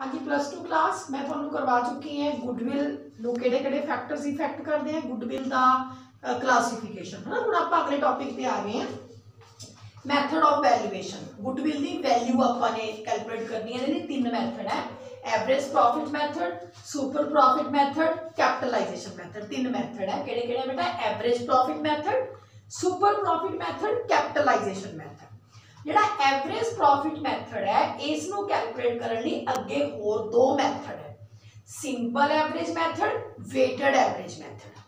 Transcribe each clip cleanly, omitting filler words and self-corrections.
हाँ जी plus two class मैं तुहानू करवा चुकी है गुडविल नू किहड़े-किहड़े फैक्टर्स इफेक्ट करते हैं गुडविल का क्लासिफिकेशन है ना। हुण आपां अगले टॉपिक पे आ गए हैं मैथड ऑफ वैल्यूएशन। गुडविल की वैल्यू आपां ने कैलकुलेट करनी है। इहदे तीन मैथड है average profit method, super profit method, capitalisation method. तीन मैथड है किहड़े-किहड़े बेटा average profit method, super profit method, capitalisation method. जिहड़ा एवरेज प्रॉफिट मैथड है इसनूं कैलकुलेट करने लई अगे होर दो मैथड है simple average method, weighted average method.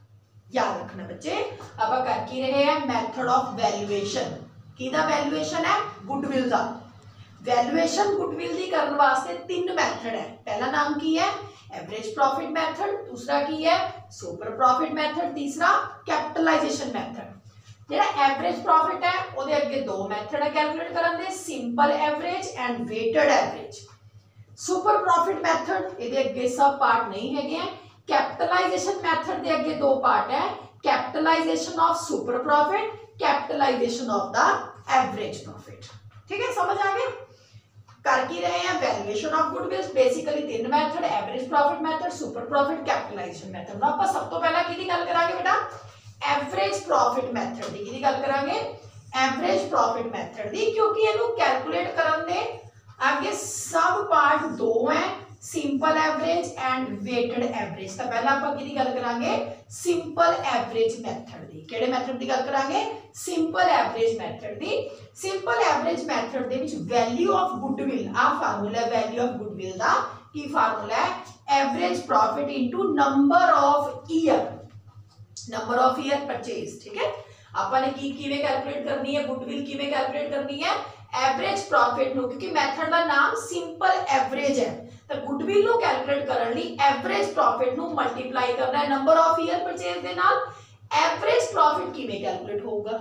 याद रखना बच्चे आपां कर की रहे हैं मैथड ऑफ वैल्यूएशन। किहदा वैल्यूएशन है गुडविल दा। वैल्यूएशन गुडविल दी करन वास्ते तीन मैथड है। पहला नाम की है एवरेज प्रॉफिट मैथड, दूसरा की है सुपर प्रॉफिट मैथड, तीसरा कैपिटलाइजेशन मैथड। जिहड़ा एवरेज प्रॉफिट है उहदे अगे दो मैथड है कैलकुलेट करन दे simple average and weighted average. Super profit method इहदे अगे सब पार्ट नहीं है। कैपिटलाइजेशन मैथड दे अगे दो पार्ट है capitalisation of super profit, capitalisation of the average profit. ठीक है समझ आ गया। कर की रहे हैं वैल्यूएशन ऑफ गुडविल। बेसिकली तीन method average profit method, super profit, capitalisation method. आप सब तो पहला किहदी गल करांगे बेटा एवरेज प्रॉफिट मैथड दी। किहदी गल करांगे एवरेज प्रॉफिट मैथड दी क्योंकि इहनू कैलकुलेट करन दे आगे सब पार्ट दो है simple average and weighted average. तो पहला आपां किहदी गल करांगे सिंपल एवरेज मैथड दी। किहड़े मैथड दी गल करांगे सिंपल एवरेज मैथड दी। सिंपल एवरेज मैथड दे विच वैल्यू ऑफ गुडविल आ फार्मूला वैल्यू ऑफ गुडविल दा की फार्मूला है average profit into number of year, number of year purchase. ठीक है आपने की किवें कैलकुलेट करनी है गुडविल किवें कैलकुलेट करनी है एवरेज प्रॉफिट नु क्योंकि मेथड दा नाम सिंपल एवरेज है तो गुडविल नु कैलकुलेट करने लई एवरेज प्रॉफिट नु मल्टीप्लाई करना है नंबर ऑफ ईयर परचेज दे नाल। एवरेज प्रॉफिट किवें कैलकुलेट होगा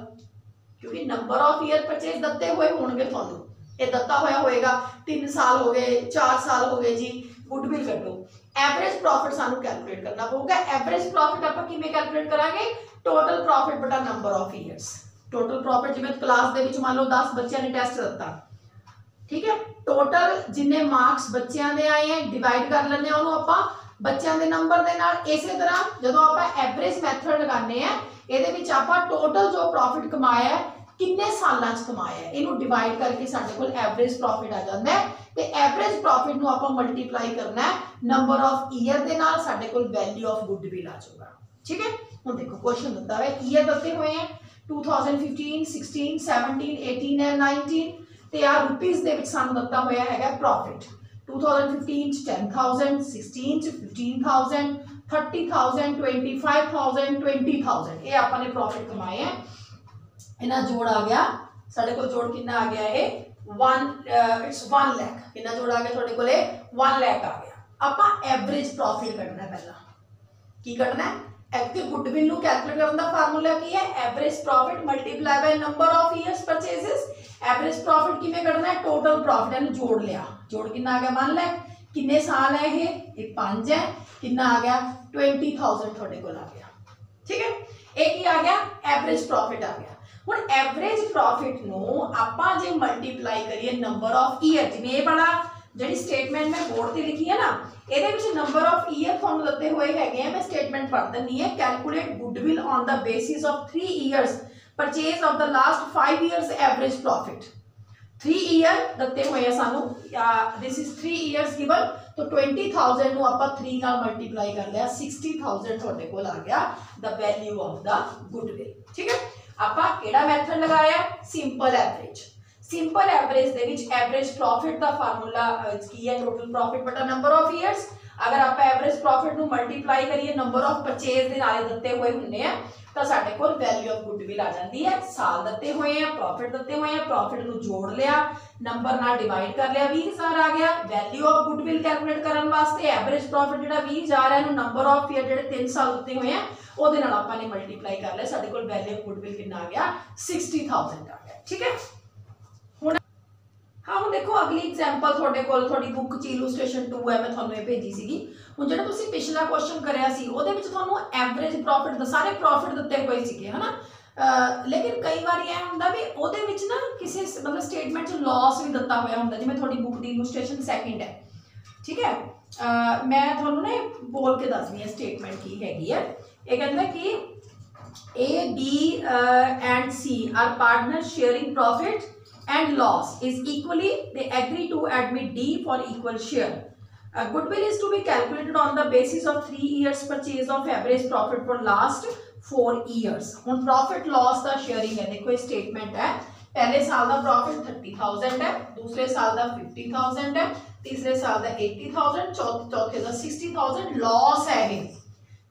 क्योंकि नंबर ऑफ ईयर परचेज दत्ते हुए होंगे तुहानू ये दत्ता होया होएगा 3 साल हो गए 4 साल हो गए जी गुडविल कटो। एवरेज प्रॉफिट सानू कैलकुलेट करना पड़ेगा। एवरेज प्रॉफिट आपां किवें कैलकुलेट करांगे टोटल प्रॉफिट बटा number of years. Total profit जिवें क्लास दे विच मान लो 10 बच्चों ने टेस्ट दिता ठीक है टोटल जिन्ने मार्क्स बच्चों दे आए हैं डिवाइड कर लेने उन्होंने आपां बच्चों के नंबर दे नाल। इसी तरह जदों आपां एवरेज मैथड लगाने हैं इहदे विच आपां टोटल जो प्रॉफिट कमाया है किन्ने सालां च कमाया है इहनूं डिवाइड करके साडे कोल एवरेज प्रॉफिट आ जांदा है ते एवरेज प्रॉफिट नूं आपां मल्टीप्लाई करना है नंबर ऑफ ईयर दे नाल साडे कोल वैल्यू ऑफ गुडविल आ जाऊगा। ठीक है हुण देखो क्वेश्चन दिता है ईयर दत्ते हुए हैं 2015 16 17 18 एंड 19 ते आ रुपीस दे विच सानूं दिता होया हैगा प्रॉफिट 2015 च 10,000 16 च 15,000 30,000 25,000 20,000 ये आपां ने प्रॉफिट कमाए हैं। इन्ना जोड़ आ गया साडे कोल जोड़ कितना आ गया है 1 लाख कितना जोड़ आ गया थोड़े कोले 1 लाख आ गया। आपां एवरेज प्रॉफिट कढना है पहला की कढना है एक्टिव गुडविल नु कैलकुलेट करने का फार्मूला की है average profit multiply by number of years purchases. Average profit किवें कढना है टोटल प्रॉफिट इन्हू जोड़ लिया जोड़ कितना आ गया 1 लाख किन्ने साल है ये 5 है कितना आ गया 20,000 थोड़े कोल आ गया। ठीक है एक ही आ गया एवरेज प्रॉफिट आ गया। हुण एवरेज प्रॉफिट नु आपां जे मल्टीप्लाई करिए नंबर ऑफ ईयर जिवें ये वाला जिहड़ी स्टेटमेंट मैं बोर्ड ते लिखी है ना ਇਹਦੇ ਵਿੱਚ ਨੰਬਰ ਆਫ ਈਅਰ ਤੁਹਾਨੂੰ ਦਿੱਤੇ ਹੋਏ ਹੈਗੇ ਆ मैं स्टेटमेंट पढ़ ਦਿੰਨੀ ਹੈ calculate goodwill on the basis of 3 years purchase of the last 5 years average profit 3 year ਦਿੱਤੇ ਹੋਏ ਆ ਸਾਨੂੰ दिस इज 3 इयर्स गिवन तो 20,000 ਨੂੰ ਆਪਾਂ 3 ਨਾਲ ਮਲਟੀਪਲਾਈ ਕਰ ਲਿਆ 60,000 ਤੁਹਾਡੇ ਕੋਲ ਆ ਗਿਆ the value of the goodwill. ठीक है ਆਪਾਂ ਕਿਹੜਾ ਮੈਥਡ ਲਗਾਇਆ ਸਿੰਪਲ ਐਵਰੇਜ। सिंपल एवरेज दे विच एवरेज प्रॉफिट का फार्मूला की है टोटल प्रॉफिट बटा नंबर ऑफ ईयर्स। अगर आप एवरेज प्रॉफिट नु मल्टीप्लाई करिए नंबर ऑफ परचेज दे नाल दिते हुए हुंदे हैं तो साडे कोल वैल्यू ऑफ गुडविल आ जाती है। साल दिते हुए हैं प्रॉफिट दिते हुए हैं प्रॉफिट नु जोड़ लिया नंबर नाल डिवाइड कर लिया 20,000 आ गया। वैल्यू ऑफ गुडविल कैलकुलेट करने वास्ते एवरेज प्रॉफिट जिहड़ा 20,000 है नंबर ऑफ ईयर जिहड़े 3 साल दिते हुए हैं ਉਹਦੇ ਨਾਲ ਆਪਾਂ ਨੇ मल्टीप्लाई कर लिया साडे कोल वैल्यू ऑफ गुडविल कितना आ गया 60,000 आ गया। ठीक है हाँ हम देखो अगली एग्जाम्पल थोड़े कोल थोड़ी बुक च इलूस्ट्रेशन 2 है मैं थोनों ये भेजी सीगी हुण जिहड़ा तुसीं पिछला क्वेश्चन करिया सी ਉਹਦੇ ਵਿੱਚ ਤੁਹਾਨੂੰ एवरेज प्रॉफिट द सारे प्रॉफिट ਦਿੱਤੇ ਹੋਏ ਸੀਗੇ है ना लेकिन कई बार यह ਹੁੰਦਾ भी ਉਹਦੇ ਵਿੱਚ ना किसी मतलब स्टेटमेंट च लॉस भी ਦਿੱਤਾ ਹੋਇਆ ਹੁੰਦਾ जिवें ਤੁਹਾਡੀ बुक दी इलूस्ट्रेशन 2nd है ठीक है। मैं थोड़ा ना बोल के दसनी है स्टेटमेंट की हैगी है। ये कहता है कि A, B and C are partners sharing profit and loss is equally. They agree to admit D for equal share. Goodwill is to be calculated on the basis of 3 years purchase of average profit for last 4 years. ਹੁਣ profit loss ਦਾ sharing है, देखो statement है, पहले साल का profit 30,000 है, दूसरे साल का 50,000 है, तीसरे साल का 80,000, चौथे का 60,000 लॉस है।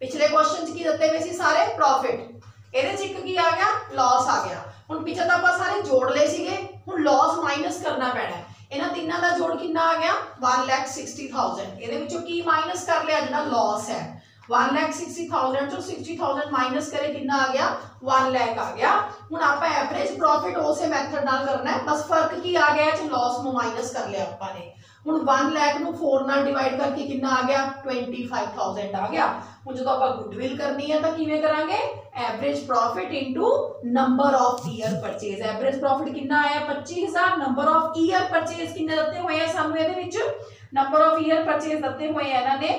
पिछले क्वेश्चन की दिते हुए सी सारे प्रॉफिट, ਇਹਦੇ ਚ ਇੱਕ ਕੀ ਆ ਗਿਆ, ਲॉस ਆ ਗਿਆ। ਹੁਣ ਪਿੱਛੇ ਤਾਂ ਆਪਾਂ ਸਾਰੇ ਜੋੜ ਲਏ ਸੀਗੇ, ਹੁਣ ਲॉस ਮਾਈਨਸ ਕਰਨਾ ਪੈਣਾ ਹੈ। ਇਹਨਾਂ ਤਿੰਨਾਂ ਦਾ ਜੋੜ ਕਿੰਨਾ ਆ ਗਿਆ, 1,60,000। ਇਹਦੇ ਵਿੱਚੋਂ ਕੀ ਮਾਈਨਸ ਕਰ ਲਿਆ, ਜਿਹੜਾ ਲॉस ਹੈ। 1,60,000 ਚੋਂ 60,000 ਮਾਈਨਸ ਕਰੇ ਕਿੰਨਾ ਆ ਗਿਆ, 1 ਲੱਖ ਆ ਗਿਆ। ਹੁਣ ਆਪਾਂ ਐਵਰੇਜ ਪ੍ਰੋਫਿਟ ਉਸੇ ਮੈਥਡ ਨਾਲ ਕਰਨਾ ਹੈ, ਬਸ ਫਰਕ ਕੀ ਆ ਗਿਆ, ਚ ਲॉस ਨੂੰ ਮਾਈਨਸ ਕਰ ਲਿਆ ਆਪਾਂ ਨੇ। ਹੁਣ 1 ਲੱਖ ਨੂੰ 4 ਨਾਲ ਡਿਵਾਈਡ ਕਰਕੇ ਕਿੰਨਾ ਆ ਗਿਆ, 25,000 ਆ ਗਿਆ। ਹੁਣ ਜਦੋਂ ਆਪਾਂ ਗੁੱਡਵਿਲ ਕਰਨੀ ਹੈ ਤਾਂ ਕਿਵੇਂ ਕਰਾਂਗੇ, average profit into number of year purchase. Average profit ਕਿੰਨਾ ਆਇਆ, 25,000। ਨੰਬਰ ਆਫ ਈਅਰ ਪਰਚੇਜ਼ ਕਿੰਨੇ ਦਿੱਤੇ ਹੋਏ ਆ ਸਾਨੂੰ, ਇਹਦੇ ਵਿੱਚ ਨੰਬਰ ਆਫ ਈਅਰ ਪਰਚੇਜ਼ ਦਿੱਤੇ ਹੋਏ ਆ ਇਹਨਾਂ ਨੇ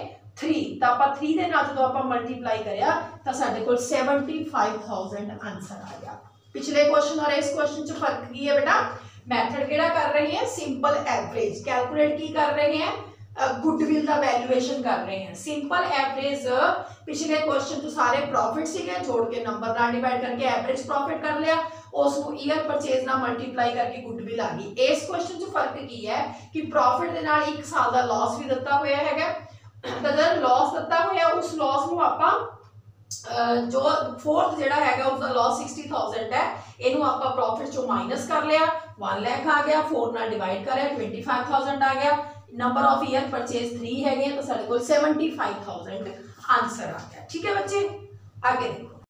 3, ਤਾਂ ਆਪਾਂ 3 ਦੇ ਨਾਲ ਜਦੋਂ ਆਪਾਂ ਮਲਟੀਪਲਾਈ ਕਰਿਆ ਤਾਂ ਸਾਡੇ ਕੋਲ 75,000 ਆंसर आ गया। पिछले क्वेश्चन और इस क्वेश्चन च फर्क की है बेटा, मैथड केड़ा कर रहे हैं, सिंपल एवरेज कैलकुलेट की कर रहे हैं, गुडविल का वैल्यूएशन कर रहे हैं। सिंपल एवरेज पिछले क्वेश्चन तो सारे प्रॉफिट सीगे, जोड़ के नंबर नाल डिवाइड करके एवरेज प्रॉफिट कर लिया, उसको ईयर परचेज नाल मल्टीप्लाई करके गुडविल आ गई। इस क्वेश्चन च फर्क की है कि प्रॉफिट दे नाल 1 साल का लॉस भी दिता होया हैगा, तो जब लॉस दिता होया उस लॉस नूं आपां जो फोर्थ जेड़ा हैगा उसका लॉस 60,000 है, इनू आपां प्रॉफिट चो माइनस कर लिया, 1 लाख आ गया, 4 नाल डिवाइड करें 25,000 आ गया। नंबर ऑफ ईयर परचेज 3 है, तो साढ़े को 75,000 आंसर आ गया। ठीक है बच्चे, आगे देखो।